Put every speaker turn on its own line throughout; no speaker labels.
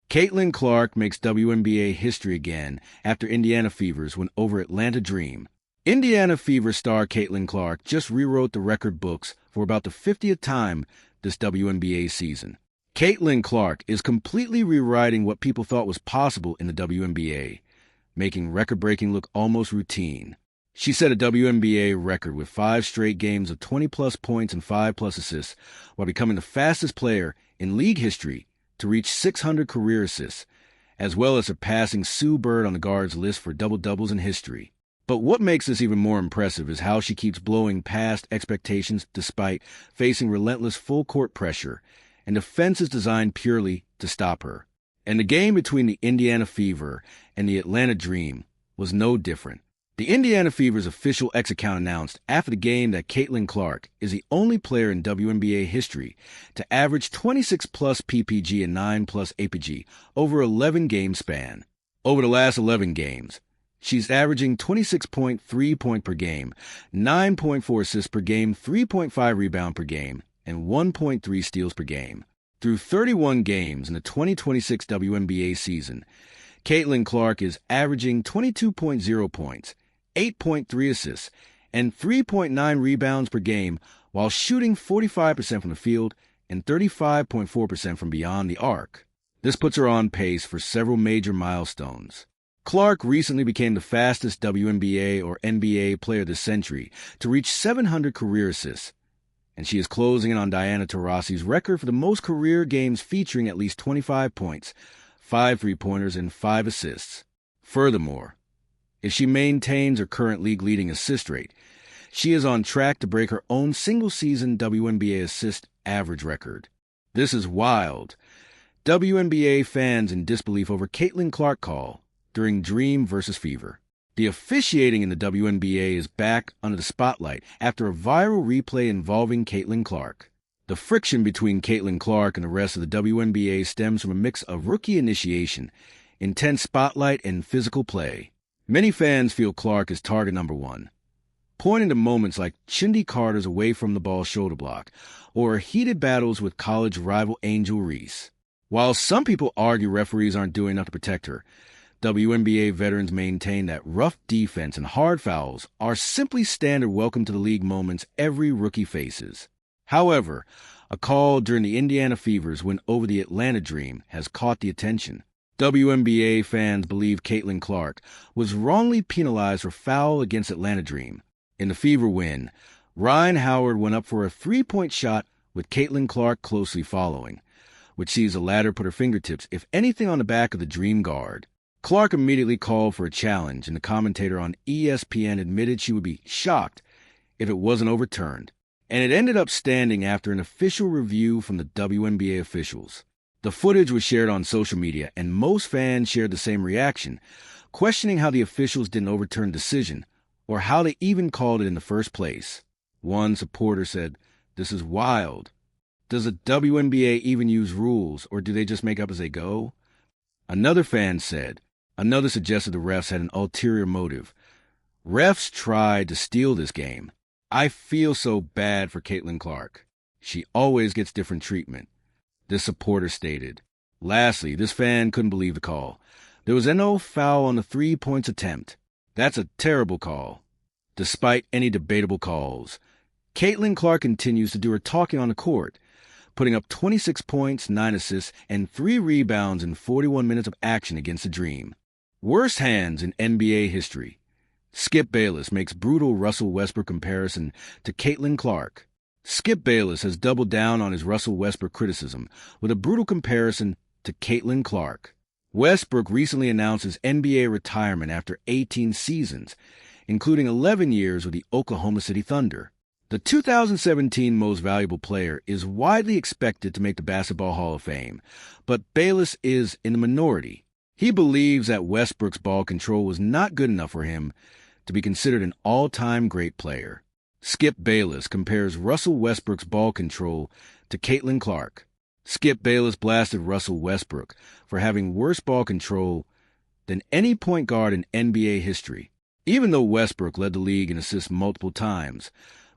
Caitlin Clark makes WNBA history again after Indiana Fever's win over Atlanta Dream. Indiana Fever star Caitlin Clark just rewrote the record books for about the 50th time this WNBA season. Caitlin Clark is completely rewriting what people thought was possible in the WNBA, making record-breaking look almost routine. She set a WNBA record with 5 straight games of 20-plus points and 5-plus assists, while becoming the fastest player in league history to reach 600 career assists, as well as surpassing Sue Bird on the guards list for double-doubles in history. But what makes this even more impressive is how she keeps blowing past expectations despite facing relentless full-court pressure and defenses designed purely to stop her. And the game between the Indiana Fever and the Atlanta Dream was no different. The Indiana Fever's official X account announced after the game that Caitlin Clark is the only player in WNBA history to average 26-plus PPG and 9-plus APG over an 11-game span. Over the last 11 games, she's averaging 26.3 points per game, 9.4 assists per game, 3.5 rebounds per game, and 1.3 steals per game. Through 31 games in the 2026 WNBA season, Caitlin Clark is averaging 22.0 points, 8.3 assists, and 3.9 rebounds per game while shooting 45% from the field and 35.4% from beyond the arc. This puts her on pace for several major milestones. Clark recently became the fastest WNBA or NBA player this century to reach 700 career assists, and she is closing in on Diana Taurasi's record for the most career games featuring at least 25 points, 5 three-pointers, and 5 assists. Furthermore, if she maintains her current league-leading assist rate, she is on track to break her own single-season WNBA assist average record. This is wild. WNBA fans in disbelief over Caitlin Clark call during Dream vs. Fever. The officiating in the WNBA is back under the spotlight after a viral replay involving Caitlin Clark. The friction between Caitlin Clark and the rest of the WNBA stems from a mix of rookie initiation, intense spotlight, and physical play. Many fans feel Clark is target number 1, pointing to moments like Chindy Carter's away from the ball shoulder block or heated battles with college rival Angel Reese. While some people argue referees aren't doing enough to protect her, WNBA veterans maintain that rough defense and hard fouls are simply standard welcome to the league moments every rookie faces. However, a call during the Indiana Fever's win over the Atlanta Dream has caught the attention. WNBA fans believe Caitlin Clark was wrongly penalized for foul against Atlanta Dream. In the Fever win, Ryan Howard went up for a 3-point shot with Caitlin Clark closely following, which sees the latter put her fingertips, if anything, on the back of the Dream guard. Clark immediately called for a challenge, and the commentator on ESPN admitted she would be shocked if it wasn't overturned. And it ended up standing after an official review from the WNBA officials. The footage was shared on social media, and most fans shared the same reaction, questioning how the officials didn't overturn the decision, or how they even called it in the first place. One supporter said, "This is wild. Does the WNBA even use rules, or do they just make up as they go?" Another fan said, another suggested the refs had an ulterior motive. "Refs tried to steal this game. I feel so bad for Caitlin Clark. She always gets different treatment," this supporter stated. Lastly, this fan couldn't believe the call. There was no foul on the 3-point attempt. That's a terrible call. Despite any debatable calls, Caitlin Clark continues to do her talking on the court, putting up 26 points, 9 assists, and 3 rebounds in 41 minutes of action against the Dream. Worst hands in NBA history. Skip Bayless makes brutal Russell Westbrook comparison to Caitlin Clark. Skip Bayless has doubled down on his Russell Westbrook criticism with a brutal comparison to Caitlin Clark. Westbrook recently announced his NBA retirement after 18 seasons, including 11 years with the Oklahoma City Thunder. The 2017 Most Valuable Player is widely expected to make the Basketball Hall of Fame, but Bayless is in the minority. He believes that Westbrook's ball control was not good enough for him to be considered an all-time great player. Skip Bayless compares Russell Westbrook's ball control to Caitlin Clark. Skip Bayless blasted Russell Westbrook for having worse ball control than any point guard in NBA history. Even though Westbrook led the league in assists multiple times,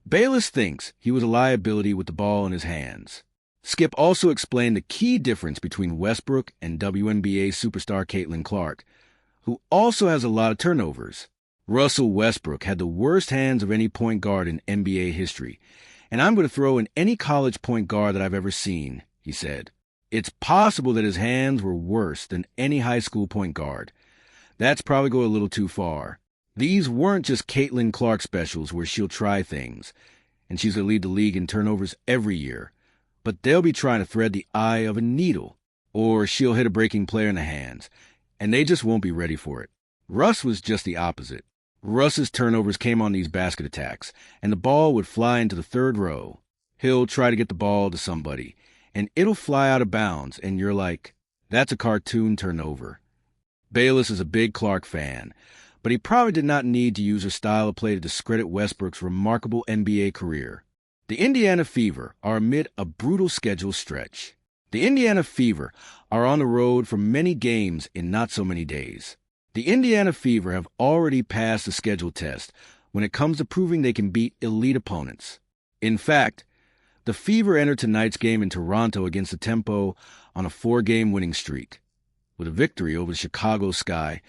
Bayless thinks he was a liability with the ball in his hands. Skip also explained the key difference between Westbrook and WNBA superstar Caitlin Clark, who also has a lot of turnovers. Russell Westbrook had the worst hands of any point guard in NBA history, and I'm going to throw in any college point guard that I've ever seen, he said. It's possible that his hands were worse than any high school point guard. That's probably going a little too far. These weren't just Caitlin Clark specials where she'll try things, and she's going to lead the league in turnovers every year. But they'll be trying to thread the eye of a needle, or she'll hit a breaking player in the hands, and they just won't be ready for it. Russ was just the opposite. Russ's turnovers came on these basket attacks, and the ball would fly into the third row. He'll try to get the ball to somebody, and it'll fly out of bounds, and you're like, that's a cartoon turnover. Bayless is a big Clark fan, but he probably did not need to use her style of play to discredit Westbrook's remarkable NBA career. The Indiana Fever are amid a brutal schedule stretch. The Indiana Fever are on the road for many games in not so many days. The Indiana Fever have already passed the schedule test when it comes to proving they can beat elite opponents. In fact, the Fever entered tonight's game in Toronto against the Tempo on a 4-game winning streak, with a victory over the Chicago Sky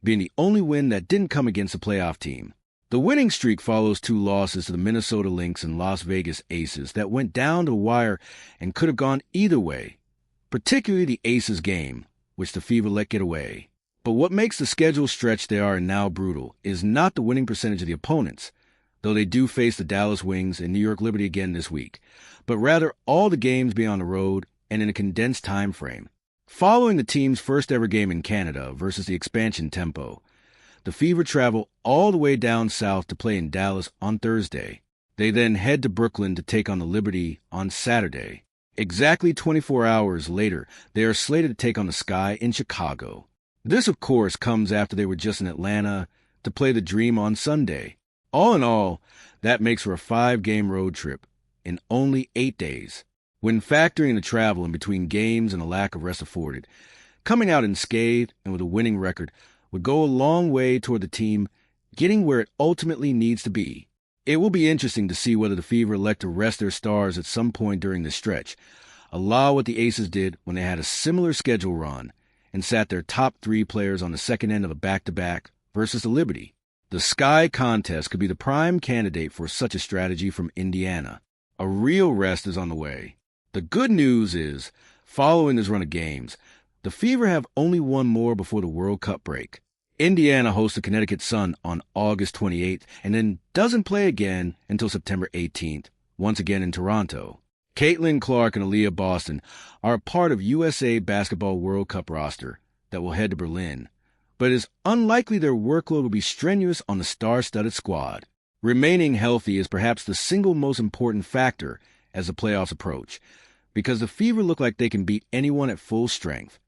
being the only win that didn't come against a playoff team. The winning streak follows 2 losses to the Minnesota Lynx and Las Vegas Aces that went down to the wire and could have gone either way, particularly the Aces game, which the Fever let get away. But what makes the schedule stretch they are in now brutal is not the winning percentage of the opponents, though they do face the Dallas Wings and New York Liberty again this week, but rather all the games being on the road and in a condensed time frame. Following the team's first ever game in Canada versus the expansion Tempo, the Fever travel all the way down south to play in Dallas on Thursday. They then head to Brooklyn to take on the Liberty on Saturday. Exactly 24 hours later, they are slated to take on the Sky in Chicago. This, of course, comes after they were just in Atlanta to play the Dream on Sunday. All in all, that makes for a 5-game road trip in only 8 days. When factoring the travel in between games and a lack of rest afforded, coming out unscathed and with a winning record would go a long way toward the team getting where it ultimately needs to be. It will be interesting to see whether the Fever elect to rest their stars at some point during this stretch, a la what the Aces did when they had a similar schedule run and sat their top 3 players on the second end of a back-to-back versus the Liberty. The Sky contest could be the prime candidate for such a strategy from Indiana. A real rest is on the way. The good news is, following this run of games, the Fever have only one more before the World Cup break. Indiana hosts the Connecticut Sun on August 28th and then doesn't play again until September 18th, once again in Toronto. Caitlin Clark and Aaliyah Boston are a part of USA Basketball World Cup roster that will head to Berlin, but it is unlikely their workload will be strenuous on the star-studded squad. Remaining healthy is perhaps the single most important factor as the playoffs approach, because the Fever look like they can beat anyone at full strength.